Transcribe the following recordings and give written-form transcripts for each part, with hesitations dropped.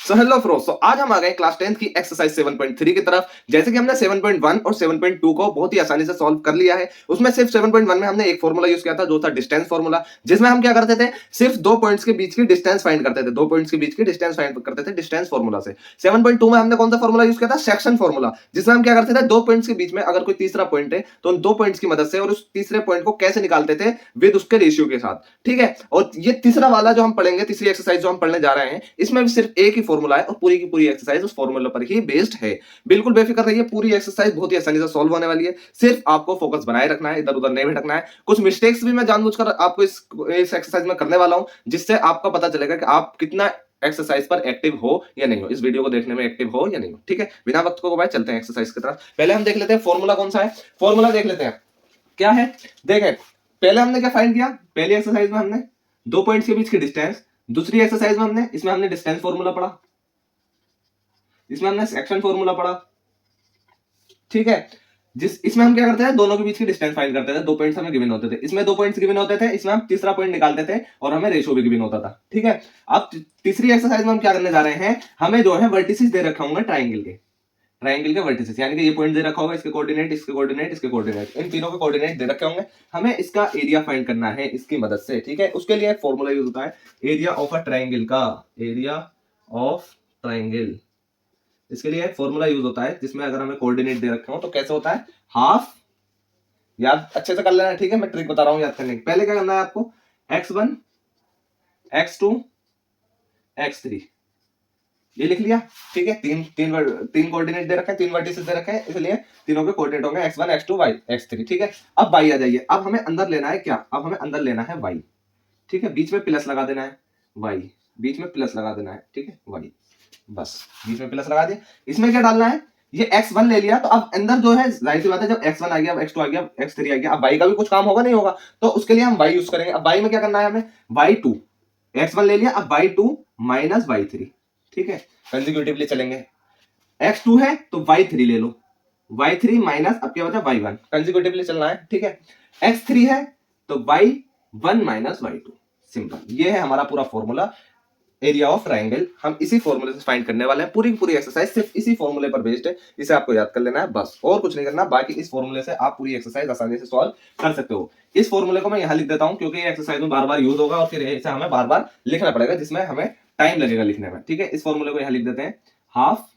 So hello friends, तो आज हम आ गए क्लास 10th की एक्सरसाइज 7.3 की तरफ। जैसे कि हमने 7.1 और 7.2 को बहुत ही आसानी से सॉल्व कर लिया है। उसमें सिर्फ 7.1 में हमने एक फॉर्मूला यूज किया था जो था डिस्टेंस फॉर्मूला, जिसमें हम क्या करते थे, सिर्फ दो पॉइंट्स के बीच की डिस्टेंस फाइंड करते थे। दो पॉइंट्स के बीच की डिस्टेंस फाइंड करते थे डिस्टेंस फॉर्मूला से। 7.2 में हमने कौन सा फॉर्मूला यूज किया था, सेक्शन फॉर्मूला, जिसमें हम क्या करते थे, दो पॉइंट्स के बीच में अगर कोई तीसरा पॉइंट है तो उन दो पॉइंट्स की मदद से और उस तीसरे पॉइंट को कैसे निकालते थे विद उसके रेशियो के साथ। ठीक है, और ये तीसरा वाला जो हम पढ़ेंगे, तीसरी एक्सरसाइज जो हम पढ़ने जा रहे हैं, इसमें भी सिर्फ एक ही फॉर्मूला है और पूरी की पूरी एक्सरसाइज उस फॉर्मूला पर ही बेस्ड है। बिल्कुल बेफिक्र रहिए, पूरी एक्सरसाइज बहुत ही आसानी से सॉल्व होने वाली है। सिर्फ आपको फोकस बनाए रखना है, इधर उधर नहीं भटकना है। कुछ मिस्टेक्स भी मैं जानबूझकर आपको इस एक्सरसाइज में करने वाला हूं, जिससे आपका पता चलेगा कि आप कितना एक्सरसाइज पर एक्टिव हो या नहीं हो, इस वीडियो को देखने में एक्टिव हो या नहीं हो। ठीक है, बिना वक्त को गवाए चलते हैं एक्सरसाइज की तरफ। पहले हम देख लेते हैं फॉर्मूला कौन सा है। फॉर्मूला देख लेते हैं क्या है। देखें, पहले हमने क्या फाइंड किया, पहली एक्सरसाइज में हमने दो पॉइंट्स के बीच की डिस्टेंस, दूसरी एक्सरसाइज में हमने इसमें हमने डिस्टेंस फॉर्मूला पढ़ा, इसमें हमने सेक्शन फॉर्मूला पढ़ा। ठीक है, इसमें हम क्या करते हैं, दोनों के बीच की डिस्टेंस फाइंड करते थे। दो पॉइंट्स हमें गिवन होते थे, इसमें दो पॉइंट्स गिवन होते थे, इसमें हम तीसरा पॉइंट निकालते थे और हमें रेशियो भी गिवन होता था। ठीक है, अब तीसरी एक्सरसाइज में हम क्या करने जा रहे हैं, हमें जो है वर्टिसेस दे रखा होंगे ट्राइंगल के वर्टिसेस, यानी कि ये पॉइंट दे रखा होगा, इसके कोऑर्डिनेट, इसके कोऑर्डिनेट, इसके कोऑर्डिनेट, इन तीनों के कोऑर्डिनेट दे रखे होंगे। हमें इसका एरिया फाइंड करना है इसकी मदद से। ठीक है, उसके लिए एक फॉर्मूला यूज होता है एरिया ऑफ अ ट्राइंगल का, एरिया ऑफ ट्राइंगल। इसके लिए एक फॉर्मूला यूज होता है जिसमें अगर हमें कोऑर्डिनेट दे रखे हो तो कैसे होता है, हाफ, याद अच्छे से कर लेना है। ठीक है, मैं ट्रिक बता रहा हूं याद करने की। पहले क्या करना है आपको, x1 x2 x3 ये लिख लिया। ठीक है, तीन कोऑर्डिनेट दे रखे हैं, तीन वर्टिसेस दे रखे हैं, इसलिए तीनों के कोऑर्डिनेट होंगे x1 x2 y x3। ठीक है, अब y आ जाइए। अब हमें अंदर लेना है क्या, अब हमें अंदर लेना है y। ठीक है, बीच में प्लस लगा देना है y, बीच में प्लस लगा देना है। ठीक है, y, बस बीच में प्लस लगा दिया। इसमें क्या डालना है, ये x1 ले लिया, तो अब अंदर जो है जाहिर सी बात है, जब x1 आ गया, x2 आ गया, x3 आ गया, अब y का भी कुछ काम होगा नहीं होगा, तो उसके लिए हम y यूज करेंगे। अब y में क्या करना है हमें, y2, x1 ले लिया, अब y2 माइनस y3। ठीक है, कंसेक्यूटिवली चलेंगे। x2 है तो y3 ले लो, y3 माइनस, अब क्या बचा y1, कंसेक्यूटिवली चलना है। ठीक है, x3 है तो y1 माइनस y2, सिंपल। ये है हमारा पूरा फॉर्मूला एरिया ऑफ ट्राइंगल। हम इसी फॉर्मूले से फाइंड करने वाले हैं। पूरी पूरी एक्सरसाइज सिर्फ इसी फॉर्मूले पर बेस्ड है, इसे आपको याद कर लेना है बस, और कुछ नहीं करना। बाकी इस फॉर्मूले से आप पूरी एक्सरसाइज आसानी से सॉल्व कर सकते हो। इस फॉर्मूले को मैं यहां लिख देता हूं क्योंकि ये एक्सरसाइज में बार बार यूज होगा और फिर इसे हमें बार बार लिखना पड़ेगा, जिसमें हमें टाइम लगेगा लिखने में। ठीक है, इस फॉर्मूले को यहां लिख देते हैं, half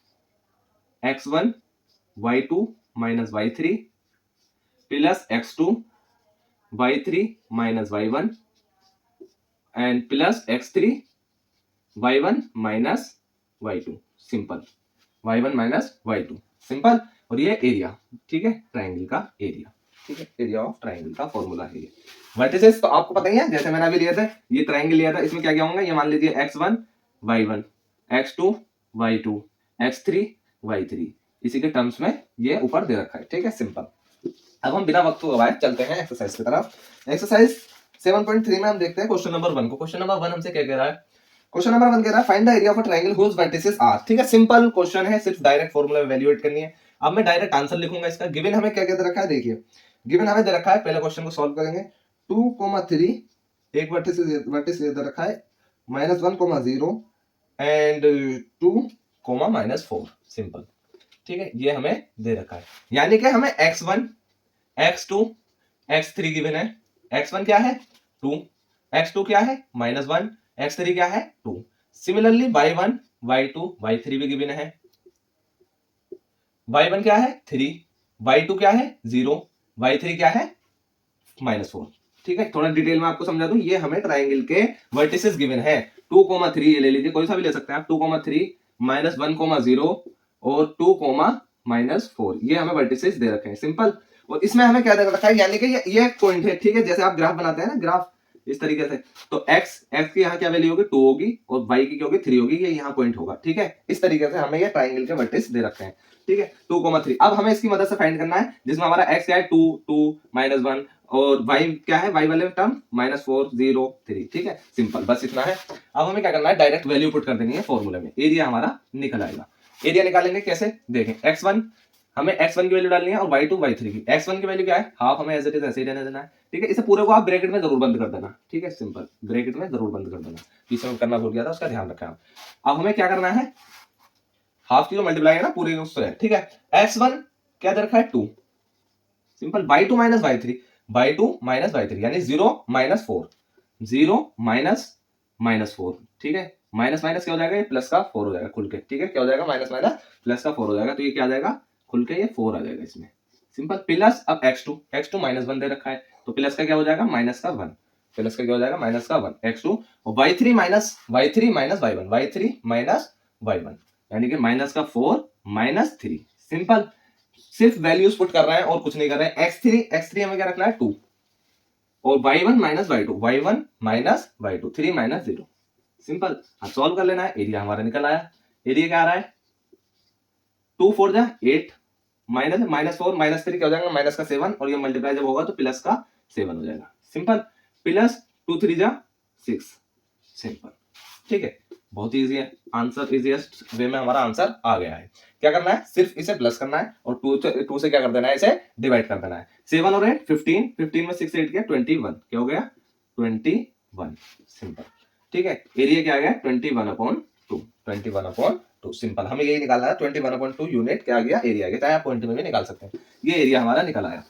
x1 y2 minus y3 plus x2 y3 minus y1 and plus x3 y1 minus y2, simple, y1 minus y2, simple. और ये एरिया, ठीक है, ट्राइंगल का एरिया। ठीक है, एरिया ऑफ ट्राइंगल का फॉर्मूला है ये। वर्टिसेस तो आपको पता ही है, जैसे मैंने अभी लिया था, ये ट्राइंगल लिया था, इसमें क्या क्या होंगे, ये मान लीजिए x1 y1 x2 y2 x3 y3, इसी के टर्म्स में ये ऊपर दे रखा है। ठीक है, सिंपल। अब हम बिना वक्त को गवाए चलते हैं एक्सरसाइज की तरफ। एक्सरसाइज 7.3 में हम देखते हैं क्वेश्चन नंबर 1 को। क्वेश्चन नंबर 1 हमसे क्या कह रहा है, क्वेश्चन नंबर 1 कह रहा है find the area of a triangle whose vertices are. ठीक है, सिंपल क्वेश्चन है, सिर्फ डायरेक्ट फॉर्मूला इवैल्यूएट करनी है। अब मैं डायरेक्ट आंसर लिखूंगा इसका। गिवन हमें क्या क्या दे रखा है, देखिए गिवन हमें दे रखा है, पहले क्वेश्चन को सॉल्व करेंगे। 2,3 एक वर्टिस दे रखा है, -1,0 एंड 2, -4, सिंपल। ठीक है, ये हमें दे रखा है, यानी कि हमें x1 x2 x3 गिवन है। x1 क्या है 2, x2 क्या है -1, x3 क्या है 2। सिमिलरली y1 y2 y3 भी गिवन है। y1 क्या है 3, y2 क्या है 0, y3 क्या है -4। ठीक है, थोड़ा डिटेल में आपको समझा दूं, ये हमें ट्राइंगल के वर्टिसेस गिवन है। 2,3 ये ले लीजिए, कोई सा भी ले सकते हैं आप, 2,3 -1,0 और 2, -4, ये हमें वर्टिसेस दे रखे हैं, सिंपल। और इसमें हमें क्या दे रखा है, यानी कि ये एक पॉइंट है। ठीक है, जैसे आप ग्राफ बनाते हैं ना, ग्राफ इस तरीके से, तो x की यहाँ क्या वैल्यू होगी 2 होगी और y की क्या होगी 3 होगी, ये यहाँ पॉइंट होगा। ठीक है, इस तरीके से हमें ये ट्राइंगल के वर्टिस दे रखे हैं। ठीक है, 2,3। अब हमें इसकी मदद से फाइंड करना है, जिसमें हमारा x क्या है 2, 2 -1 और y क्या है, y वाले टर्म -4 0 3। ठीक है, सिंपल, बस इतना है। अब हमें क्या करना है, डायरेक्ट वैल्यू पुट कर देनी है फॉर्मूले में, एरिया हमारा निकल आएगा। एरिया निकालेंगे कैसे, देखें x1 हमें x1 की वैल्यू डालनी है और y2 y3 की। x1 की वैल्यू क्या है, हाफ, हमें एज इट इज ऐसे ही रहने देना है, ठीक है। इसे पूरे को आप ब्रैकेट में जरूर बंद कर देना, ठीक है, सिंपल, ब्रैकेट में जरूर बंद कर देना, पीछे में करना भूल गया था, उसका ध्यान रखना आप। अब हमें क्या करना है, हाफ की जो मल्टीप्लाई है ना पूरे उससे, ठीक है। x1 क्या दे रखा है 2, simple, y2 minus y3, y2 minus y3 यानी 0 माइनस 4, 0 माइनस माइनस 4, ठीक है। माइनस माइनस क्या हो जाएगा, ये प्लस का 4 हो जाएगा खुल के, ठीक है। क्या हो जाएगा, माइनस माइनस प्लस का 4 हो जाएगा, तो ये क्या आ जाएगा खुल के, ये 4 आ जाएगा इसमें, सिंपल। प्लस अब x2 माइनस 1 दे रखा है, तो प्लस का क्या हो जाएगा, माइनस का 1, प्लस का क्या हो जाएगा, माइनस का 1 x2, और y3 minus y3 minus y1, y3 minus y1 यानी कि माइनस का 4 माइनस 3, सिंपल। सिर्फ वैल्यूज पुट कर रहे हैं और कुछ नहीं कर रहे हैं। x3 हमें क्या रखना है 2, और y1 minus y2, y1 minus y2, 3 minus 0, simple. अब सॉल्व कर लेना है, एरिया हमारा निकल आया। एरिया क्या आ रहा है, 2 4 जा 8, माइनस माइनस 4 माइनस 3 क्या हो जाएगा, माइनस का 7, और ये मल्टीप्लाई जब होगा तो प्लस का 7 हो जाएगा, सिंपल। प्लस 2 3 जा 6, सिंपल, ठीक है। बहुत इजी है, आंसर इजीएस्ट वे में हमारा आंसर आ गया है। क्या करना है, सिर्फ इसे प्लस करना है और 2 से क्या कर देना है, इसे डिवाइड कर देना है। 7 और 8 15, 15 में 6 8 क्या 21, क्या हो गया 21, सिंपल, ठीक है। एरिया क्या आ गया 21/2, 21/2, सिंपल। हमें यही निकालना है, 21/2 यूनिट क्या आ गया, एरिया आ गया, चाहे आप पॉइंट में भी निकाल सकते हैं। ये एरिया हमारा निकल आया।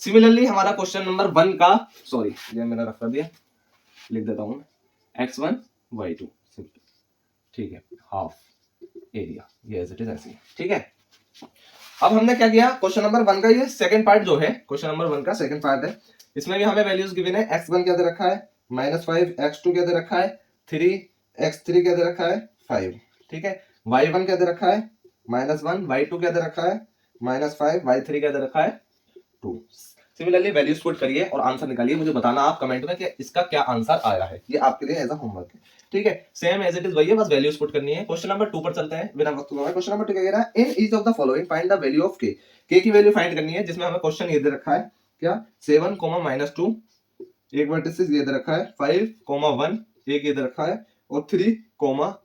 सिमिलरली हमारा क्वेश्चन नंबर 1 का, सॉरी ये मैंने रख कर दिया, लिख देता हूं x1 y2, सिंपल, ठीक है, हाफ एरिया, ये एज इट इज ऐसे, ठीक है। अब हमने क्या किया, क्वेश्चन नंबर 1 का ये सेकंड पार्ट जो है, क्वेश्चन नंबर 1 का सेकंड पार्ट है, इसमें भी हमें वैल्यूज गिवन है। x1 क्या दे रखा है -5, x2 क्या दे रखा है 3, x3 क्या दे रखा है 5, ठीक है। y1 क्या दे रखा है -1, y2 क्या दे रखा है -5, y3 क्या दे रखा है 2। सिमिलरली वैल्यूज पुट करिए और आंसर निकालिए, मुझे बताना आप कमेंट में कि इसका क्या आंसर आया है, ये आपके लिए एज अ होमवर्क है, ठीक है। सेम एज इट इज वही है, बस वैल्यूज पुट करनी है। क्वेश्चन नंबर 2 पर चलते हैं बिना वक्त गवाए। क्वेश्चन नंबर 2 क्या कह रहा है, in each of the following find the value of k की वैल्यू फाइंड करनी है, जिसमें हमें क्वेश्चन ये दे रखा है क्या 7, -2, एक वर्टिसेस ये दे रखा है 5, 1 एक ये दे रखा है और 3,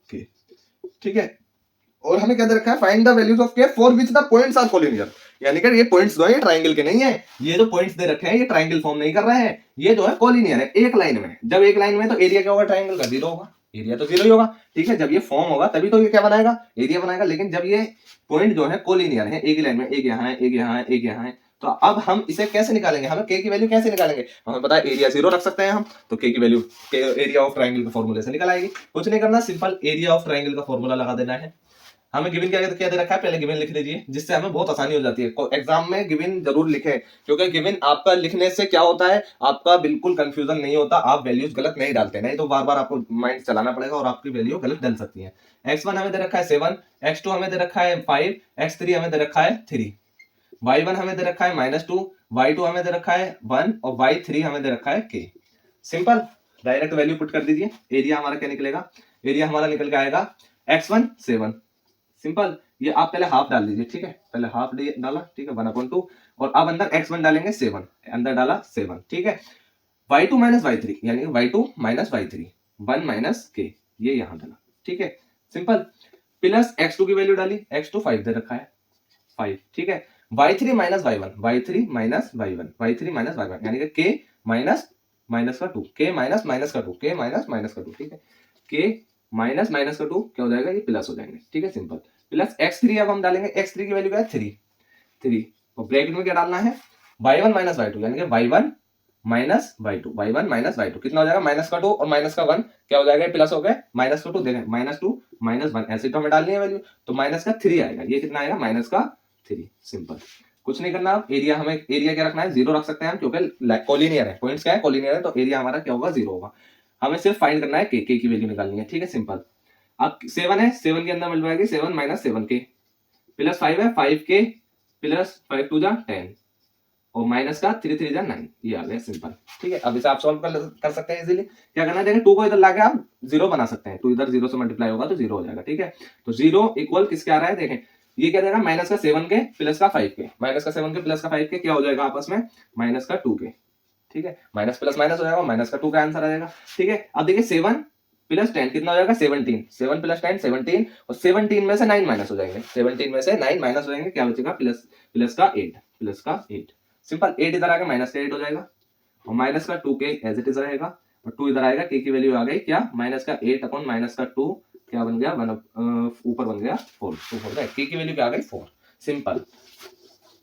k, ठीक है। और हमें क्या दे रखा है, find the values of k for which the points are collinear, यानी कि ये पॉइंट्स जो है ये ट्रायंगल के नहीं है, ये जो पॉइंट्स दे रखे हैं ये ट्रायंगल फॉर्म नहीं कर रहे हैं, ये जो है कोलिनियर है, एक लाइन में। जब एक लाइन में तो एरिया क्या होगा, ट्रायंगल का 0 होगा, एरिया तो 0 ही होगा, ठीक है। जब ये फॉर्म होगा तभी तो ये क्या बनाएगा, एरिया बनाएगा। लेकिन जब ये पॉइंट जो है कोलिनियर है, एक ही लाइन में, एक यहाँ है, एक यहाँ है, एक यहाँ है, तो अब हम इसे कैसे निकालेंगे, हमें k की वैल्यू कैसे निकालेंगे, हमें पता है एरिया 0 रख सकते हैं हम, तो k की वैल्यू एरिया ऑफ ट्रायंगल के फॉर्मूले से निकल आएगी। कुछ नहीं करना, सिंपल एरिया ऑफ ट्रायंगल का फॉर्मूला लगा देना है। हमें गिवन क्या दे रखा है, पहले गिवन लिख लीजिए, जिससे हमें बहुत आसानी हो जाती है। एग्जाम में गिवन जरूर लिखें, क्योंकि गिवन आपका लिखने से क्या होता है, आपका बिल्कुल कंफ्यूजन नहीं होता, आप वैल्यूज गलत नहीं डालते, नहीं तो बार बार आपको माइंड चलाना पड़ेगा और आपकी वैल्यू गलत डल सकती है। x1 हमें दे रखा है 7, x2 हमें दे रखा है 5, x3 हमें दे रखा है 3, y1 हमें दे रखा है -2, y2 हमें दे रखा है 1 और y3 हमें दे रखा है k, simple. Direct value put कर दीजिए, एरिया हमारा क्या निकलेगा, एरिया हमारा निकल के आएगा x1 7, सिंपल। ये आप पहले हाफ डाल दीजिए, ठीक है, पहले हाफ डाला, ठीक है, 1/2, और अब अंदर x1 डालेंगे 7, अंदर डाला 7, ठीक है। y2 माइनस y3 यानी y2 minus y3, 1 minus k, ये यहां डाला, ठीक है, सिंपल। प्लस x2 की वैल्यू डाली, x2 5 दे रखा है 5, ठीक है। y3 minus y1, y3 minus y1, y3 minus y1 यानी कि k माइनस माइनस का 2, k माइनस माइनस का 2, k माइनस माइनस का 2, ठीक है। k माइनस माइनस का 2 क्या हो जाएगा, ये प्लस हो जाएंगे, ठीक है, सिंपल। प्लस x3 अब हम डालेंगे, x3 की वैल्यू क्या है 3, और ब्रैकेट में क्या डालना है y1 माइनस y2 यानी कि y1 minus y2, y1 minus y2 कितना हो जाएगा, माइनस का 2 और माइनस का 1 क्या हो जाएगा, प्लस हो गए, माइनस का 2 देखें, -2 -1 ऐसे तो हमें डालनी है वैल्यू, तो माइनस का 3 आएगा, ये कितना आएगा माइनस का 3, सिंपल। कुछ नहीं करना, एरिया हमें एरिया क्या रखना है 0 रख सकते हैं हम, क्योंकि कोलिनियर है, पॉइंट्स क्या है कोलिनियर है, तो एरिया हमारा क्या होगा 0 होगा। हमें सिर्फ फाइंड करना है k की वैल्यू निकालनी है, ठीक है, सिंपल। अब 7 है, 7 के अंदर मिल जाएगी 7 माइनस 7k, प्लस 5 है 5k प्लस 5 2 जा 10 और माइनस का 3 3 जा 9, ये आ गया, सिंपल, ठीक है। अब इसे आप सॉल्व कर सकते हैं इजीली। क्या करना है, देखिए 2 को इधर लाके आप 0 बना सकते हैं, 2 इधर 0 से मल्टीप्लाई होगा तो 0 हो जाएगा, ठीक है। तो 0 इक्वल किसके आ रहा है, देखें ये क्या देगा, माइनस का 7k प्लस का 5k, माइनस का 7k प्लस का 5k क्या हो जाएगा आपस में, माइनस का 2k, ठीक है। माइनस प्लस माइनस हो जाएगा, माइनस का 2 का आंसर आ जाएगा, ठीक है। अब देखिए 7 प्लस 10 कितना हो जाएगा 17, 7 प्लस 10 17, और 17 में से 9 माइनस हो जाएंगे, 17 में से 9 माइनस हो जाएंगे, क्या बचेगा प्लस प्लस का 8, प्लस का 8। सिंपल, 8 इधर आ गया माइनस का 8 हो जाएगा, और माइनस का 2 के एज इट इज रहेगा, और 2 इधर आएगा, के की वैल्यू आ गई क्या माइनस का 8 अपॉन माइनस का 2, क्या बन गया ऊपर बन गया 4, 2 4 के की वैल्यू क्या आ गई 4। सिंपल,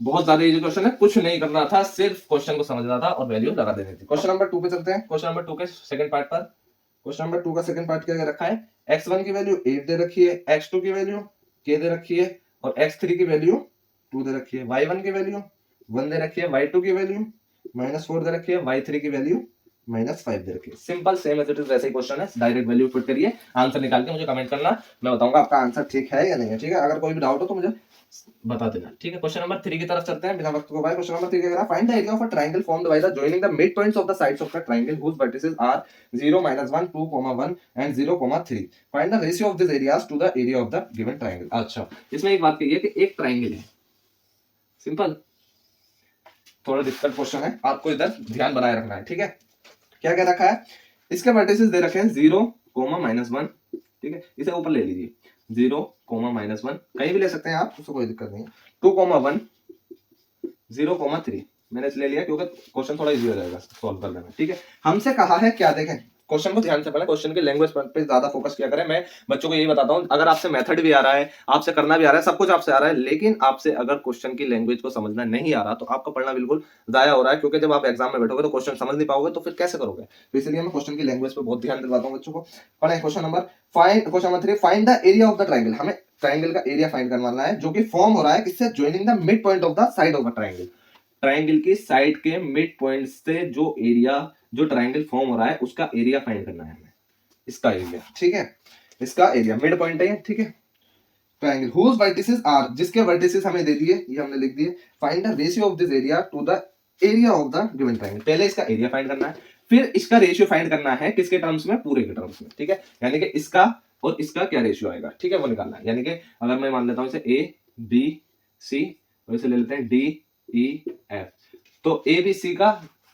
बहुत ज्यादा इजी क्वेश्चन है, कुछ नहीं करना था, सिर्फ क्वेश्चन को समझना था और वैल्यू लगा देनी थी। क्वेश्चन नंबर 2 पे चलते हैं। क्वेश्चन नंबर 2 के सेकंड पार्ट पर। क्वेश्चन नंबर 2 का सेकंड पार्ट क्या रखा है, x1 की वैल्यू 8 दे रखी है, x2 की वैल्यू k दे रखी है, और x3 की वैल्यू 2 दे रखी है, y1 की वैल्यू 1 दे रखी है, y2 की वैल्यू -4 दे रखी है, y3 की वैल्यू -5 दे रखी है। Simple, same as it is वैसे ही क्वेश्चन है, डायरेक्ट वैल्यू पुट करिए, आंसर निकाल के मुझे कमेंट करना, मैं बताऊंगा आपका आंसर ठीक है या नहीं है। ठीक है, अगर कोई भी डाउट हो तो मुझे बता देना। ठीक है, क्वेश्चन नंबर 3 की तरफ चलते हैं बिना वक्त को। क्वेश्चन नंबर 3 क्या कह रहा है, find the area of a triangle formed by the joining the mid points of the sides of the triangle whose vertices are 0 -1 2 1 and 0 3। Find the ratio of this areas to the area of the given triangle. अच्छा, इसमें एक बात कही है कि एक triangle है, simple, थोड़ा डिफिकल्ट क्वेश्चन है, आपको इधर ध्यान बनाए रखना है। ठीक है, क्या कह रखा है, इसके वर्टिसेस दे रखे हैं 0 -1, ठीक है, इसे ऊपर ले लीजिए, 0 -1 कहीं भी ले सकते हैं आप, उससे कोई दिक्कत नहीं है, 2 1 0 3 मैंने इसलिए लिया क्योंकि क्वेश्चन थोड़ा इजी हो जाएगा सॉल्व करने में। ठीक है, हमसे कहा है क्या, देखें क्वेश्चन को ध्यान से पढ़ें, क्वेश्चन के लैंग्वेज पे ज्यादा फोकस किया करें। मैं बच्चों को यही बताता हूं, अगर आपसे मेथड भी आ रहा है, आपसे करना भी आ रहा है, सब कुछ आपसे आ रहा है, लेकिन आपसे अगर क्वेश्चन की लैंग्वेज को समझना नहीं आ रहा तो आपका पढ़ना बिल्कुल जाया हो रहा है, क्योंकि जब आप एग्जाम में बैठोगे तो क्वेश्चन समझ नहीं पाओगे तो फिर कैसे करोगे। तो इसलिए मैं क्वेश्चन की लैंग्वेज पे बहुत ध्यान दिलवाता हूँ बच्चों को। पढ़ें question number 3, find the area of the triangle. हमें ट्रायंगल का एरिया फाइंड करवाना है जो कि फॉर्म हो रहा है किससे, joining the mid point of the side of the triangle. Triangle की साइड के मिड पॉइंट से जो एरिया, जो ट्रायंगल फॉर्म हो रहा है उसका एरिया फाइंड करना है हमें, इसका एरिया। ठीक है, इसका एरिया मिड पॉइंट है, ठीक है, ट्रायंगल हुज वर्टिसेस आर, जिसके वर्टिसेस हमें दे दिए, ये हमने लिख दिए। Find the ratio of this area to the area of the given triangle. पहले इसका एरिया फाइंड करना है, फिर इसका रेशियो फाइंड करना है, किसके टर्म्स में, पूरे के टर्म्स में। ठीक है, यानी कि इसका और इसका क्या रेशियो आएगा, ठीक है, वो निकालना है। यानी कि अगर मैं मान लेता हूं इसे ए बी सी, और इसे ले लेते हैं डी ई एफ, तो ए बी सी का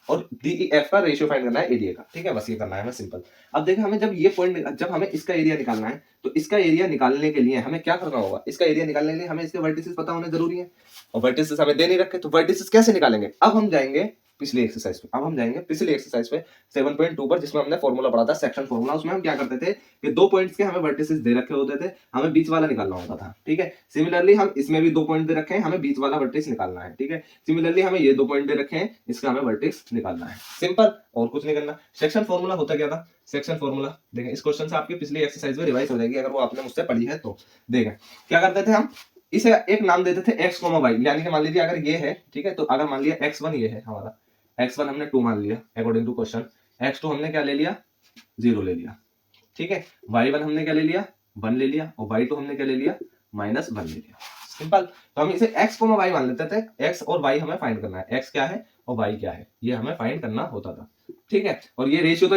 और डी ई एफ का रेशियो फाइंड करना है एरिया का। ठीक है, बस ये करना है हमें, सिंपल। अब देखिए, हमें जब ये पॉइंट, जब हमें इसका एरिया निकालना है तो इसका एरिया निकालने के लिए हमें क्या करना होगा, इसका एरिया निकालने के लिए हमें इसके वर्टिसेस पता होने जरूरी है, और वर्टिसेस हमें दे नहीं रखे, तो वर्टिसेस कैसे निकालेंगे। अब हम जाएंगे पिछली एक्सरसाइज पे, अब हम जाएंगे पिछली एक्सरसाइज पे 7.2 पर, जिसमें हमने फॉर्मूला पढ़ा था, सेक्शन फॉर्मूला। उसमें हम क्या करते थे कि 2 पॉइंट्स के हमें वर्टिसेस दे रखे होते थे, हमें बीच वाला निकालना होता था। ठीक है, सिमिलरली हम इसमें भी 2 पॉइंट दे रखे हैं, हमें बीच वाला वर्टिस निकालना है। ठीक है, सिमिलरली हमें ये 2 पॉइंट दे रखे हैं, इसका हमें वर्टिस निकालना है, सिंपल, और कुछ नहीं करना। सेक्शन फॉर्मूला होता क्या था, सेक्शन फॉर्मूला देखें, इस क्वेश्चन से आपकी पिछली एक्सरसाइज में रिवाइज हो जाएगी अगर वो आपने मुझसे पढ़ी है तो। देखें क्या करते थे हम, इसे एक नाम देते थे x, y, यानी कि मान लीजिए अगर ये है, ठीक है, तो अगर मान लिया x1 ये है हमारा, x1 हमने 2 मान लिया अकॉर्डिंग टू क्वेश्चन, x2 हमने क्या ले लिया 0 ले लिया, ठीक है, y1 हमने क्या ले लिया 1 ले लिया, और y2 हमने क्या ले लिया -1 ले लिया, सिंपल। तो हम इसे x, y मान लेते थे, x और y हमें फाइंड करना है, x क्या है और y क्या है, ये हमें फाइंड करना होता था। ठीक है, और ये रेशियो तो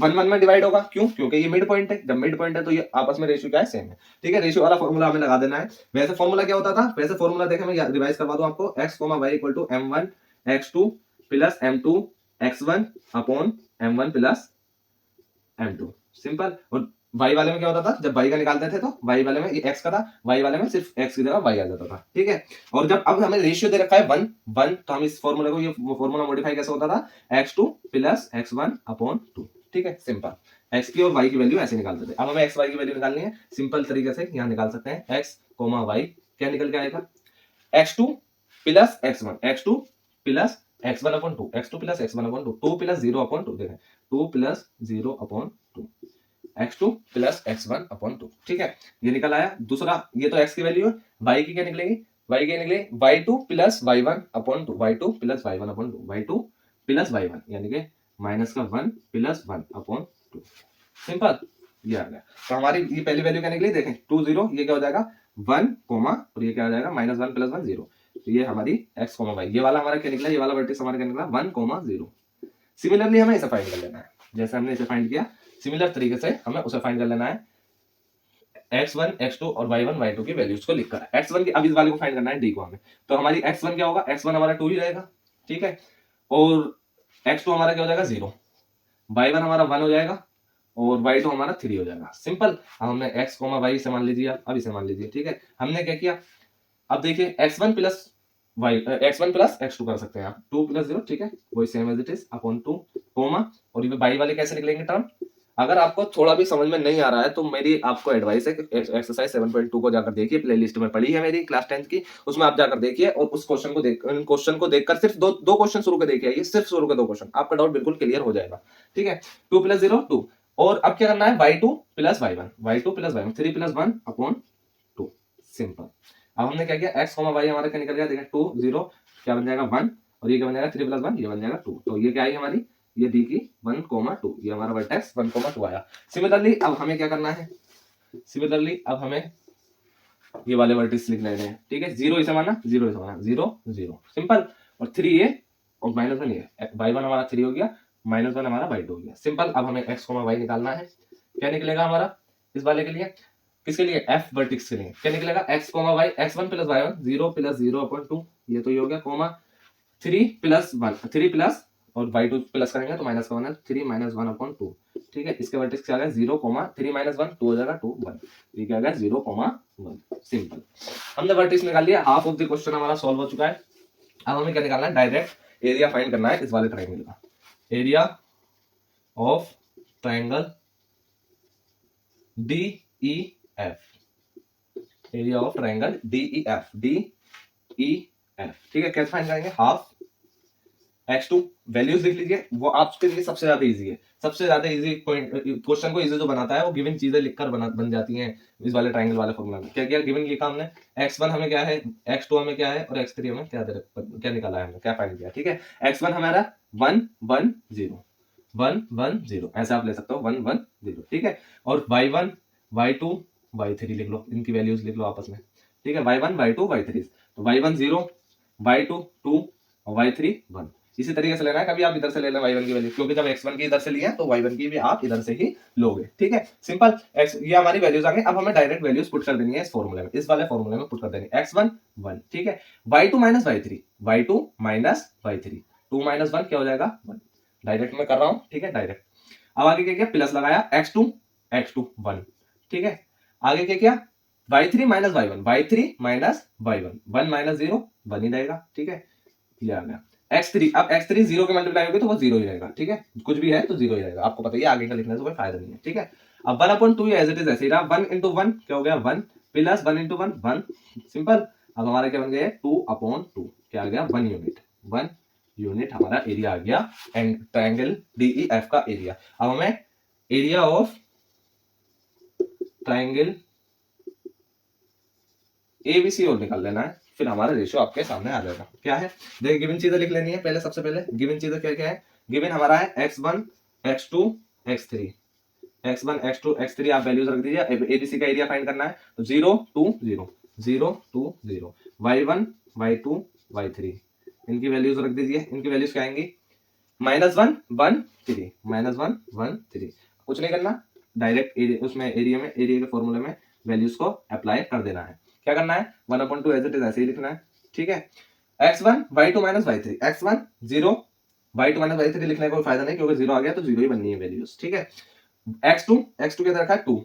1 में डिवाइड होगा, क्यों, क्योंकि ये मिड पॉइंट है, जब मिड पॉइंट है तो ये आपस में रेशियो क्या है, सेम है। ठीक है, रेशियो वाला फॉर्मूला हमें लगा देना है। वैसे फॉर्मूला क्या होता था, वैसे फॉर्मूला देखें मैं रिवाइज करवा दूं आपको, x, y = m1 x2 plus m2 x1 upon m1 plus m2, simple. और y वाले में क्या होता था, जब y का निकालते थे तो y वाले में ये x का था, y वाले में सिर्फ x की जगह y आ जाता था। ठीक है, और जब अब हमें रेशियो दे रखा है 1 1, तो हम इस फॉर्मूले को, ये फॉर्मूला मॉडिफाई कैसे होता था, x2 प्लस x1 अपॉन 2। ठीक है, सिंपल, x की और y की वैल्यू ऐसे निकालते थे। अब हमें x y की वैल्यू निकालनी है, सिंपल तरीके से यहाँ निकाल सकते हैं, x, y क्या निकल के आएगा, x2 plus x1, x2 plus x1 upon 2, x2 plus x1 upon 2, 2 plus 0 upon 2, देखें 2 plus 0 upon 2, x2 plus x1 upon 2। ठीक है, ये निकल आया। दूसरा, ये तो x की वैल्यू है, y की क्या निकलेगी, y की निकलेगी y2 plus y1 upon 2, y2 plus y1 upon 2, y2 plus y1 यानी कि माइनस का 1 प्लस 1 अपॉन 2, सिंपल, ये आ गया। तो हमारी ये पहली वैल्यू क्या निकली, देखें 2 0, ये क्या हो जाएगा 1 कोमा, और ये क्या हो जाएगा -1 प्लस 1 0, तो ये हमारी x, y, ये वाला हमारा क्या निकला, ये वाला वर्टेक्स हमारा क्या निकला 1, 0। सिमिलरली हमें इसे फाइंड कर लेना है, जैसे हमने इसे फाइंड किया सिमिलर तरीके से हमें उसे फाइंड कर लेना है, x1 x2 और y1 y2 की वैल्यूज को लिखकर। x1 की, अब इस वाले को फाइंड करना है d को हमें, तो हमारी x1 क्या होगा, x1 हमारा 2 ही रहेगा, ठीक है, और x2 हमारा क्या हो जाएगा 0, y1 हमारा 1 हो जाएगा, और y2 हमारा 3 हो जाएगा। सिंपल। अब हमने x कोमा y इसे मान लीजिए, अब इसे मान लीजिए, ठीक है। हमने क्या किया, अब देखिए x1 plus x1 plus x2 कर सकते हैं आप, 2 प्लस 0, ठीक है, वही same as it is upon 2 comma, और ये y वाले कैसे निकलेंगे टर्म। अगर आपको थोड़ा भी समझ में नहीं आ रहा है तो मेरी आपको एडवाइस है कि एक्सरसाइज 7.2 को जाकर देखिए, प्लेलिस्ट में पड़ी है मेरी क्लास 10 की, उसमें आप जाकर देखिए और उस क्वेश्चन को देख, उन क्वेश्चन को देखकर सिर्फ दो क्वेश्चन शुरू के देखिए आइए, सिर्फ शुरू के 2 क्वेश्चन, आपका डाउट बिल्कुल क्लियर हो जाएगा, ठीक है। 2 प्लस 0 2, और अब क्या करना है, y2 plus y1, y2 plus y1, 3 plus 1 upon 2, simple. अब हमने क्या किया, x y हमारा क्या निकल गया, देखिए 2 0 क्या बन जाएगा 1, और ये क्या बन जाएगा 3 प्लस 1, ये बन जाएगा 2, तो ये क्या आई हमारी, ये दी की 1 2, ये हमारा वर्टेक्स 1 2 आया। सिमिलरली अब हमें क्या करना है, सिमिलरली अब हमें ये वाले वर्टिस लिख लेने हैं, ठीक है। 0 इसे माना, 0 इसे माना, 0 0, सिंपल। और 3 ये और -1 ये, y1 हमारा 3 हो गया, -1 हमारा y2 हो गया, सिंपल। अब हमें x y निकालना है, क्या निकलेगा हमारा इस वाले के लिए, किसके लिए, f वर्टिक्स के लिए, क्या निकलेगा, x y, x1 plus y1, 0 plus 0 upon 2, ये तो ये हो गया, कोमा 3 प्लस 1, 3 प्लस और y2 प्लस करेंगे तो माइनस का होना है, 3 माइनस 1 अपॉन 2, ठीक है। इसके वर्टेक्स क्या आ गया 0 3 माइनस 1 2 हो जाएगा 2 1, ये क्या आ गया 0 1, सिंपल। हमने वर्टेक्स निकाल लिया, हाफ ऑफ द क्वेश्चन हमारा सॉल्व हो चुका है। अब हमें क्या निकालना है, डायरेक्ट एरिया फाइंड करना है इस वाले ट्रायंगल का, area of triangle DEF, area of triangle DEF, ठीक है। कैसे फाइंड करेंगे, हाफ x2, वैल्यूज लिख लीजिए, वो आपके लिए सबसे ज्यादा इजी है, सबसे ज्यादा इजी पॉइंट, क्वेश्चन को इजी जो बनाता है वो गिवन चीजें लिखकर बन जाती हैं इस वाले ट्रायंगल वाले फॉर्मूला में। क्या किया, गिवन लिखा हमने, x1 हमें क्या है, x2 हमें क्या है, और x3 हमें क्या निकाला है, हमने क्या फाइंड किया, ठीक है। x1 हमारा 1 1 0, 1 1 0, ऐसे आप ले सकते हो 1 1 0, ठीक है। और y1 y2 y3 लिख लो, इनकी वैल्यूज लिख लो आपस में, ठीक है। y1 y2 y3, तो y1 0, y2 2 और y3 1। इसी तरीके से लेना है, कभी आप इधर से ले लें y1 की वैल्यू, क्योंकि जब x1 की इधर से लिए तो y1 की भी आप इधर से ही लोगे, ठीक है। सिंपल। ये हमारी वैल्यूज आ गई, अब हमें डायरेक्ट वैल्यूज पुट कर देनी है इस फॉर्मूले में, इस वाले फॉर्मूले में पुट कर देनी है, x1 1, ठीक है, y2 minus y3, y2 minus y3, 2 minus 1 क्या हो जाएगा 1, डायरेक्ट में कर रहा हूं, ठीक है, डायरेक्ट। अब आगे क्या किया, प्लस लगाया, x2 1, ठीक है। आगे क्या किया, y3 minus y1, y3 minus y1, 1 minus 0 1 ही रहेगा, ठीक है, ये आ गया। x3, अब x3 0 के मल्टीप्लाई होगी तो वो 0 ही रहेगा, ठीक है, कुछ भी है तो 0 ही रहेगा, आपको पता ही है, आगे का लिखने से कोई फायदा नहीं है, ठीक है। अब 1/2 एज इट इज ऐसे ही रहा, 1 into 1 क्या हो गया 1, प्लस 1 into 1 1, सिंपल। अब हमारा क्या बन गया 2/2, क्या आ गया 1 यूनिट, 1 यूनिट हमारा एरिया आ गया ट्रायंगल DEF का एरिया। अब हमें एरिया ऑफ ट्रायंगल ABC और निकाल लेना है, फिर हमारा रेशियो आपके सामने आ जाएगा। क्या है, देखिए गिवन चीजें लिख लेनी है पहले, सबसे पहले गिवन चीजें क्या क्या है, गिवन हमारा है x1 x2 x3, x1 x2 x3 आप वैल्यूज रख दीजिए, ABC का एरिया फाइंड करना है, तो 0 2 0 0 2 0, y1 y2 y3, इनकी वैल्यूज रख दीजिए, इनकी वैल्यूज क्या आएंगी, -1 1 3, -1 1 3, कुछ नहीं करना, डायरेक्ट उसमें एरिया में, एरिया के फॉर्मूले में वैल्यूज को अप्लाई कर देना है। क्या करना है, 1/2 एज इट इज ऐसे ही लिखना है, ठीक है। x1 y2 minus y3, x1 0, y2 minus y3 लिखने का कोई फायदा नहीं, क्योंकि 0 आ गया तो 0 ही बननी है वैल्यूज, ठीक है। x2 के अंदर रखा है 2,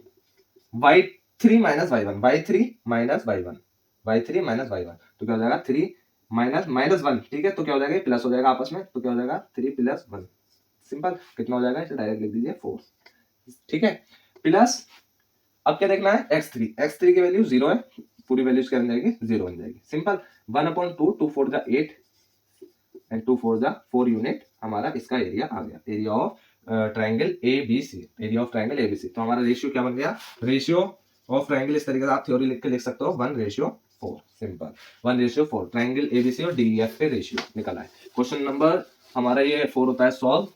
y3 minus y1, y3 minus y1, y3 minus y1, तो क्या हो जाएगा 3 माइनस 1, ठीक है, तो क्या हो जाएगा प्लस हो जाएगा आपस में, तो क्या हो जाएगा 3 प्लस 1, सिंपल। कितना हो जाएगा, इसे डायरेक्ट लिख दीजिए 4, ठीक है, प्लस। अब क्या देखना है, x3 की वैल्यू 0 है, पूरी वैल्यूज क्या बन जाएगी 0 बन जाएगी, सिंपल। 1/2 2 4 जा 8 एंड 2 4 जा 4 यूनिट हमारा इसका एरिया आ गया, area of triangle ABC, area of triangle ABC। तो हमारा रेशियो क्या बन गया, रेशियो ऑफ ट्रायंगल, इस तरीके से आप थ्योरी लिख के लिख सकते हो 1:4, सिंपल 1:4, ट्रायंगल ABC और DEF के रेशियो निकला है। क्वेश्चन नंबर हमारा ये 4 होता है सॉल्व,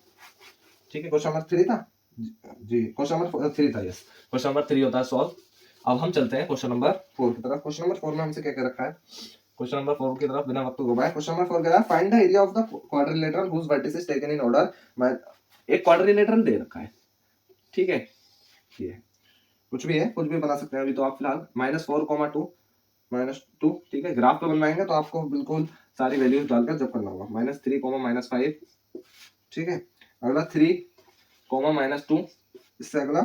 ठीक है। क्वेश्चन नंबर 3 था जी, क्वेश्चन नंबर 3 था, यस, क्वेश्चन नंबर 3 होता है सॉल्व। अब हम चलते हैं क्वेश्चन नंबर 4 की तरफ। क्वेश्चन नंबर 4 में हमसे क्या क्या रखा है, क्वेश्चन नंबर 4 की तरफ बिना वक्त गवाए, क्वेश्चन नंबर 4 कह रहा है find the area of the quadrilateral whose vertices taken in order. एक क्वाड्रिलेटरल दे रखा है, ठीक है, ये कुछ भी है, कुछ भी बना सकते हैं अभी तो आप फिलहाल, -4, 2 -2, ठीक है। ग्राफ पे बनवाएंगे तो आपको बिल्कुल सारी वैल्यूज डालकर जब करना होगा, -3, -5, ठीक है। अगला 3, -2, इससे अगला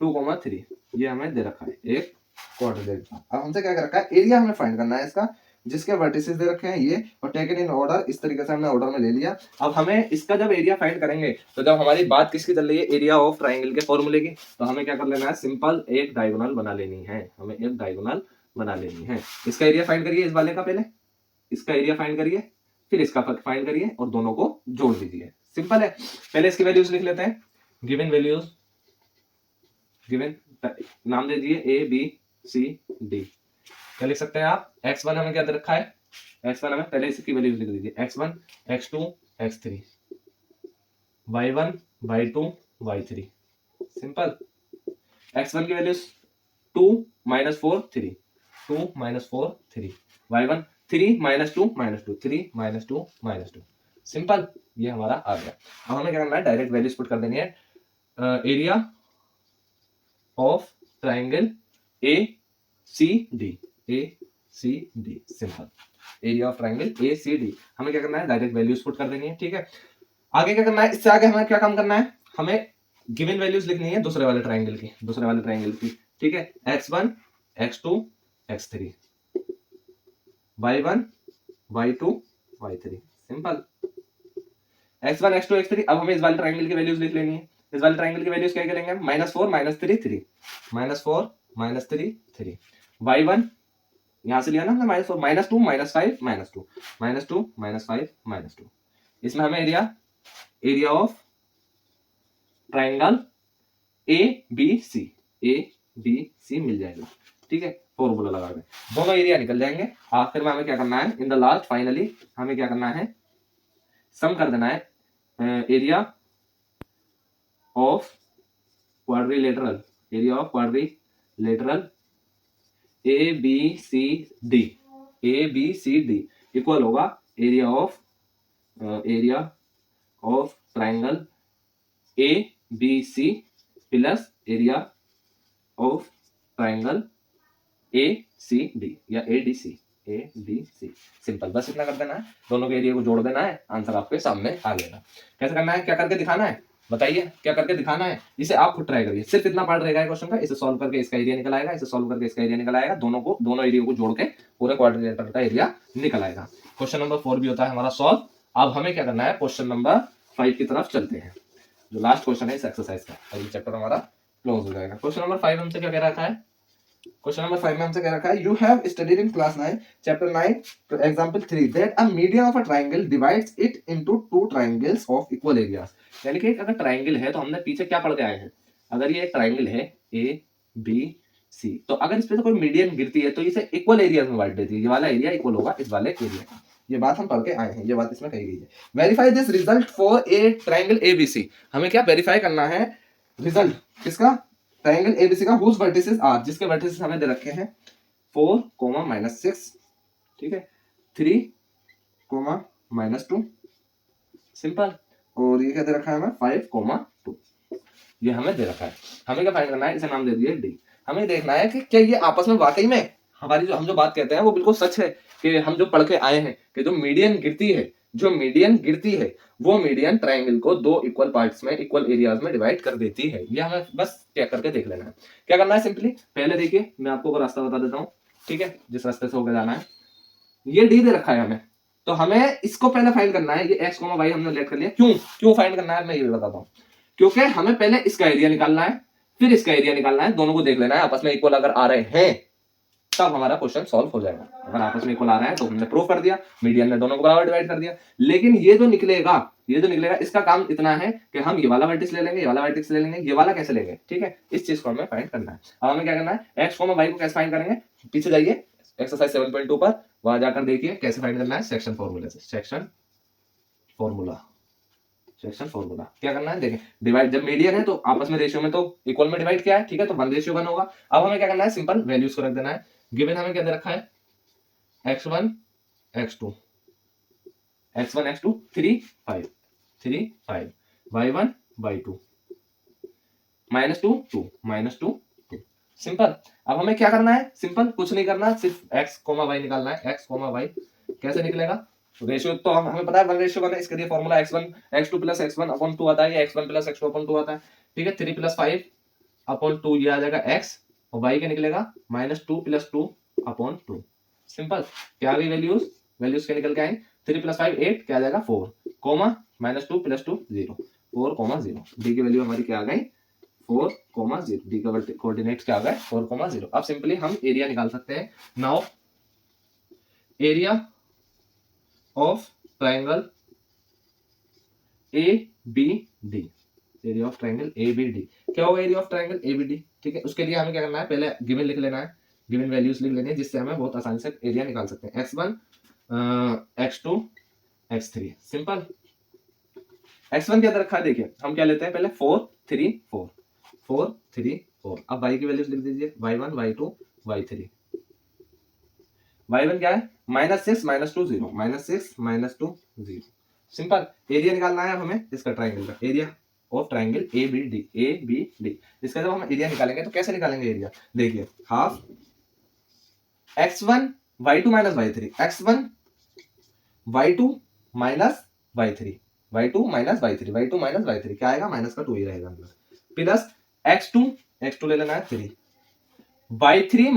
2,3 ये हमें दे रखा है एक क्वाड्रिलेटरल। अब हमसे क्या कर रखा है, एरिया हमें फाइंड करना है इसका, जिसके वर्टिसेस दे रखे हैं ये और टेकन इन ऑर्डर, इस तरीके से हमने ऑर्डर में ले लिया। अब हमें इसका जब एरिया फाइंड करेंगे तो जब हमारी बात किसकी चल रही है, एरिया ऑफ ट्राइंगल के फॉर्मूले की, तो हमें क्या कर लेना है, सिंपल एक डायगोनल बना लेनी है, हमें एक डायगोनल बना लेनी है। इसका एरिया फाइंड करिए इस वाले का, पहले इसका एरिया फाइंड करिए, फिर इसका फाइंड करिए और दोनों को जोड़ दीजिए, सिंपल है। पहले इसकी वैल्यूज लिख लेते हैं, गिवन वैल्यूज, गिवन नाम दे दीजिए ए बी सी डी। क्या लिख सकते हैं आप, x1 हमें क्या दे रखा है, x1 हमें पहले इसकी वैल्यूज लिख दीजिए, x1 x2 x3, y1 y2 y3, simple. x1 की वैल्यूज 2 -4 3, 2 -4 3, y1 3 -2 -2, 3 -2 -2, सिंपल। ये हमारा आ गया। अब हमें क्या करना है, डायरेक्ट वैल्यूज पुट कर देनी है। Area of triangle A C D, A C D, simple. Area of triangle A C D, हमें क्या करना है, डायरेक्ट वैल्यूज पुट कर देनी है, ठीक है। आगे क्या करना है, इससे आगे हमें क्या काम करना है, हमें गिवन वैल्यूज लिखनी है दूसरे वाले ट्राइंगल की, दूसरे वाले ट्राइंगल की, ठीक है। x1 x2 x3, y1 y2 y3, simple. x1 x2 x3, अब हमें इस वाले ट्राइंगल की वैल्यूज लिख लेनी है। इस वाले ट्राइंगल की वैल्यूज क्या करेंगे, -4 -3 3, -4 -3 3, y1 यहां से लिया ना हमने -4 -2 -5 -2, -2 -5 -2, इसमें हमें area of triangle A B C मिल जाएगा, ठीक है। फॉर्मूला लगा के दोनों एरिया निकल जाएंगे। आखिर में हमें क्या करना है, इन द लास्ट फाइनली हमें क्या करना है, सम कर देना है area of quadrilateral, area of quadrilateral A B C D equal होगा area of triangle A B C plus area of triangle A C D या ए डी सी, सिंपल। बस इतना कर देना है, दोनों के एरिया को जोड़ देना है, आंसर आपके सामने आ गया। कैसे करना है, क्या करके दिखाना है, बताइए क्या करके दिखाना है, इसे आप खुद ट्राई करिए। सिर्फ इतना पार्ट रहेगा क्वेश्चन का, इसे सॉल्व करके इसका एरिया निकल आएगा, इसे सॉल्व करके इसका एरिया निकल आएगा, दोनों एरिया को जोड़ के पूरे क्वाड्रिलेटरल का एरिया निकल आएगा। क्वेश्चन नंबर 4 भी होता है हमारा सॉल्व। अब हमें क्या करना है, क्वेश्चन नंबर 5 की तरफ चलते हैं, जो लास्ट क्वेश्चन है इस एक्सरसाइज का, और ये चैप्टर हमारा क्लोज हो जाएगा। क्वेश्चन नंबर 5 हमसे क्या कह रखा है, क्वेश्चन नंबर 5 में हमसे कह रखा है, you have studied in class 9 chapter 9 example 3 that a median of a triangle divides it into two triangles of equal areas. यानी कि अगर ट्रायंगल है तो हमने पीछे क्या पढ़ के आए हैं, अगर ये एक ट्रायंगल है ए बी सी, तो अगर इस पे से कोई मीडियन गिरती है तो इसे इक्वल एरियाज में बांट देती है, ये वाला एरिया इक्वल होगा इस वाले एरिया का। ये बात हम पढ़ के आए हैं, ये बात इसमें कही गई है। Verify this result for a triangle ABC, हमें क्या वेरीफाई करना है, रिजल्ट किसका, ट्रायंगल एबीसी का, हुज वर्टिसेस आर, जिसके वर्टिसेस हमें दे रखे हैं 4, -6, ठीक है, 3, -2, सिंपल। और ये क्या दे रखा है हमें 5, 2, ये हमें दे रखा है। हमें क्या फाइंड करना है, इसे नाम दे दिए डी। हमें देखना है कि क्या ये आपस में वाकई में हमारी जो हम जो बात कहते हैं वो बिल्कुल सच है, कि हम जो पढ़ के आए हैं कि जो मीडियन गिरती है वो मीडियन ट्रायंगल को दो इक्वल पार्ट्स में, इक्वल एरियाज में डिवाइड कर देती है। ये हमें बस चेक करके देख लेना है। क्या करना है, सिंपली पहले देखिए मैं आपको वो रास्ता बता देता हूँ, ठीक है, जिस रास्ते से होकर जाना है। ये डी दे रखा है हमें, तो हमें इसको पहले फाइंड करना है। ये x, y हमने लेट कर लिया, क्यों फाइंड करना है मैं ये भी बताता हूँ। क्योंकि हमें पहले इसका एरिया निकालना है, फिर इसका एरिया निकालना है, दोनों को देख लेना है आपस में इक्वल अगर आ रहे हैं तब हमारा क्वेश्चन सॉल्व हो जाएगा। अगर आपस में इक्वल आ रहा है तो हमने प्रूव कर दिया, मीडियन ने दोनों को बराबर डिवाइड कर दिया। लेकिन ये जो निकलेगा इसका काम इतना है कि हम ये वाला वर्टिक्स ले लेंगे, ये वाला वर्टिक्स ले लेंगे, ये वाला कैसे लेंगे, ठीक है, इस चीज को हमें फाइंड करना है। अब हमें क्या करना है, x, y को कैसे फाइंड करेंगे, पीछे जाइए एक्सरसाइज 7.2 पर, वहां जाकर देखिए कैसे फाइंड करना है, सेक्शन फॉर्मूला से। सेक्शन फॉर्मूला क्या करना है, देखिए डिवाइड, जब मीडियन है तो आपस में रेशियो में तो इक्वल में डिवाइड किया है, ठीक है, तो 1:1 होगा। अब हमें क्या करना है, सिंपल वैल्यूज को रख देना है। गिवन हमें क्या दे रखा है, x1 x2 3 5 y1 y2 -2 2 -2 2, simple. अब हमें क्या करना है, सिंपल कुछ नहीं करना, सिर्फ x, y निकालना है। x, y कैसे निकलेगा, रेशियो तो हमें पता है 1:1 है, इसके लिए फॉर्मूला x1 x2 + x1/2 आता है, या x1 + x2/2 आता है। ठीक है, 3 + 5 अपॉन 2 ये आ जाएगा x और y क्या निकलेगा -2 + 2 अपॉन 2। सिंपल, क्या आ गई वैल्यूज, वैल्यूज क्या निकल के आए 3 + 5 8 क्या आ जाएगा 4 कोमा -2 + 2 0 4, 0 डी की वैल्यू हमारी क्या आ गई 4, 0 डी का कोऑर्डिनेट्स क्या आ गए 4, 0। अब सिंपली हम एरिया निकाल सकते हैं। Now area of triangle A B D, area of triangle A B D क्या होगा area of triangle A B D. ठीक है, उसके लिए हमें क्या करना है, पहले गिवन लिख लेना है, गिवन वैल्यूज लिख लेनी है, जिससे हमें बहुत आसानी से एरिया निकाल सकते हैं। x1 x2 x3 simple. x1 क्या रखा है देखिए, हम क्या लेते हैं पहले 4 3 4 4 3 4। अब y की वैल्यूज लिख दीजिए y1 y2 y3। y1 क्या है -6 -2 0 -6 -2 0। सिंपल, एरिया निकालना है अब हमें इसका ट्रायंगल का, area of triangle A B D. इसका जब हम एरिया निकालेंगे तो कैसे निकालेंगे एरिया, देखिए half x1 y2 y3 x1 y2 y3 y2 y3 क्या आएगा माइनस का 2 ही रहेगा अंदर, प्लस x2 ले लेना है 3 y3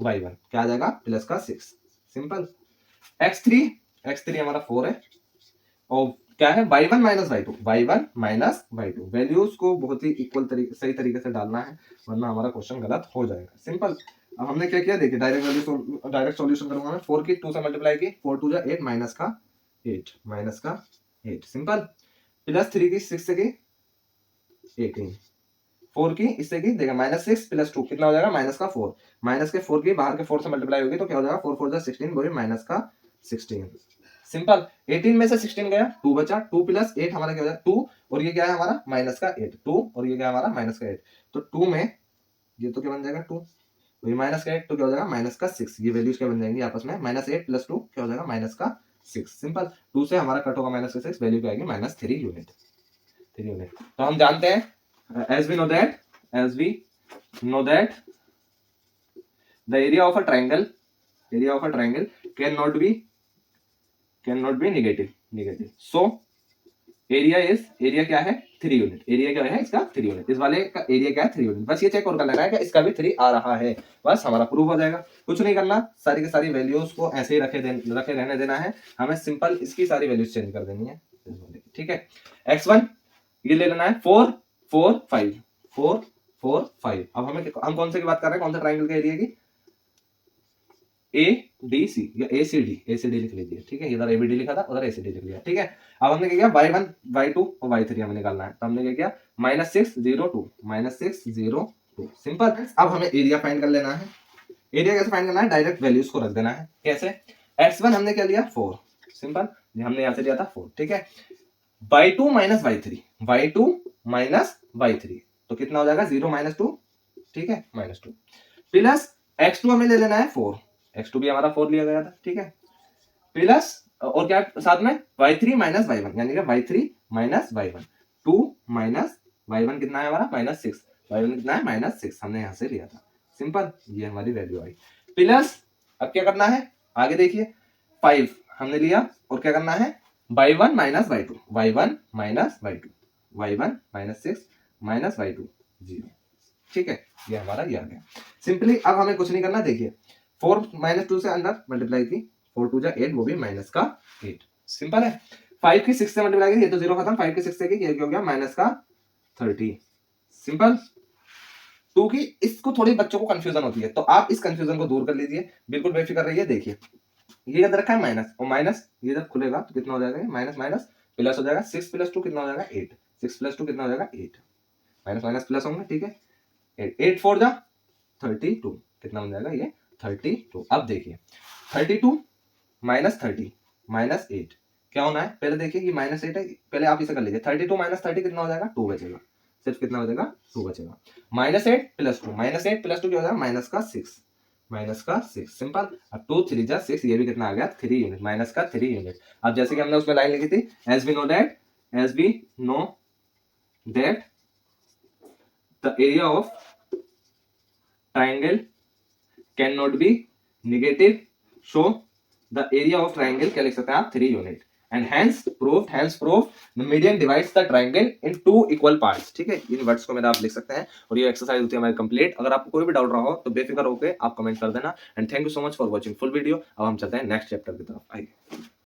y1 क्या आ जाएगा प्लस का 6। सिंपल, x3 हमारा 4 है और क्या है y1 y2 वैल्यूज को बहुत ही इक्वल सही तरीके से डालना है, वरना हमारा क्वेश्चन गलत हो जाएगा। सिंपल, अब हमने क्या किया देखिए, डायरेक्ट सॉल्यूशन करूंगा मैं, 4 की 2 से मल्टीप्लाई की 4 2 जा 8 माइनस का 8 सिंपल, प्लस 3 की 6 से की 18 4 की इससे की देखा -6 + 2 कितना हो जाएगा माइनस का 4, माइनस के 4 की बाहर के 4 से मल्टीप्लाई होगी तो क्या हो जाएगा 4 4 जा 16 वही माइनस का 16। सिंपल, 18 में से 16 गया 2 बचा, 2 + 8 हमारा क्या हो जाएगा 2 और ये क्या है हमारा माइनस का 8 2 और ये क्या है हमारा माइनस का 8, तो 2 में ये तो क्या बन जाएगा 2 तो ये माइनस का 8 तो क्या हो जाएगा माइनस का 6। ये वैल्यूज क्या बन जाएंगी आपस में -8 + 2 क्या हो जाएगा माइनस का 6। सिंपल, 2 से हमारा कट होगा माइनस का 6, वैल्यू क्या आएगी -3 यूनिट। तो हम जानते हैं as we know that the area of a triangle cannot be negative, so area क्या है 3 यूनिट, एरिया क्या है इसका 3 यूनिट, इस वाले का एरिया क्या है 3 यूनिट। बस ये चेक और कर लेना है कि इसका भी 3 आ रहा है, बस हमारा प्रूफ हो जाएगा। कुछ नहीं करना, सारी की सारी वैल्यूज को ऐसे ही रखे रहने देना है, हमें सिंपल इसकी सारी वैल्यूज चेंज कर देनी है। ठीक है, x1 ये ले लेना है 4 4 5 4 4 5। अब हम कौन से की बात कर रहे हैं, कौन सा ट्रायंगल का एरिया की, ADC या ACD लिख लीजिए। ठीक है, इधर ABD लिखा था उधर ACD लिख लिया। ठीक है, अब हमने क्या किया y1 y2 और y3 हमें निकालना है, तो हमने क्या किया -6 0 2 सिंपल। अब हमें एरिया फाइंड कर लेना है। एरिया कैसे फाइंड करना है, डायरेक्ट वैल्यूज को रख देना है। कैसे, x1 हमने क्या लिया 4 सिंपल, हमने यहां से लिया था 4। ठीक है, y2 y3 तो कितना हो जाएगा 0 -2। ठीक है, -2 प्लस x2 हमें ले लेना है 4, x2 भी हमारा 4 लिया गया था। ठीक है, प्लस और क्या साथ में y3 y1 यानी कि y3 y1 2 y1 कितना है हमारा -6, y1 कितना है -6 हमने यहां से लिया था। सिंपल, ये हमारी वैल्यू आई। प्लस अब क्या करना है आगे देखिए, 5 हमने लिया और क्या करना है y1 y2 y1 -6 -y2 0। ठीक है, ये हमारा ये आ गया। सिंपली अब हमें कुछ नहीं करना, देखिए 4 -2 से अंदर मल्टीप्लाई की 4 2 जा 8 वो भी माइनस का 8। सिंपल है, 5 की 6 से मल्टीप्लाई की ये तो 0 खत्म, 5 की 6 से की ये हो गया माइनस का 30। सिंपल, 2 की इसको थोड़ी बच्चों को कंफ्यूजन होती है, तो आप इस कंफ्यूजन को दूर कर लीजिए, बिल्कुल बेफिक्र रहिए। देखिए ये इधर रखा है माइनस और माइनस, ये जब खुलेगा तो कितना हो जाएगा माइनस माइनस प्लस हो जाएगा, 6 + 2 कितना हो जाएगा 8, 6 + 2 कितना हो जाएगा 8, माइनस माइनस प्लस होंगे। ठीक है, 8 4 जा 32 कितना बन जाएगा ये 32। अब देखिए 32 -30 -8 क्या होना है, पहले देखिए ये -8 है, पहले आप इसे कर लीजिए। 32 - 30 कितना हो जाएगा 2 बचेगा, सिर्फ कितना बचेगा 2 बचेगा। -8 + 2 -8 + 2 क्या हो जाएगा माइनस का 6 सिंपल। अब 2 3 जा 6 ये भी कितना आ गया 3 यूनिट, माइनस का 3 यूनिट। अब जैसे कि हमने उसमें लाइन लिखी थी, as we know that the area of triangle cannot be negative, so the area of triangle क्या लिख सकते हैं आप 3 unit, and hence proved median divides the triangle in two equal parts. ठीक है, इन वर्ड्स को मेरा आप लिख सकते हैं और ये एक्सरसाइज होती है हमारी कंप्लीट। अगर आपको कोई भी डाउट रहा हो तो बेफिक्र होकर आप कमेंट कर देना। And thank you so much for watching full video. अब हम चलते हैं नेक्स्ट चैप्टर की तरफ। आइए।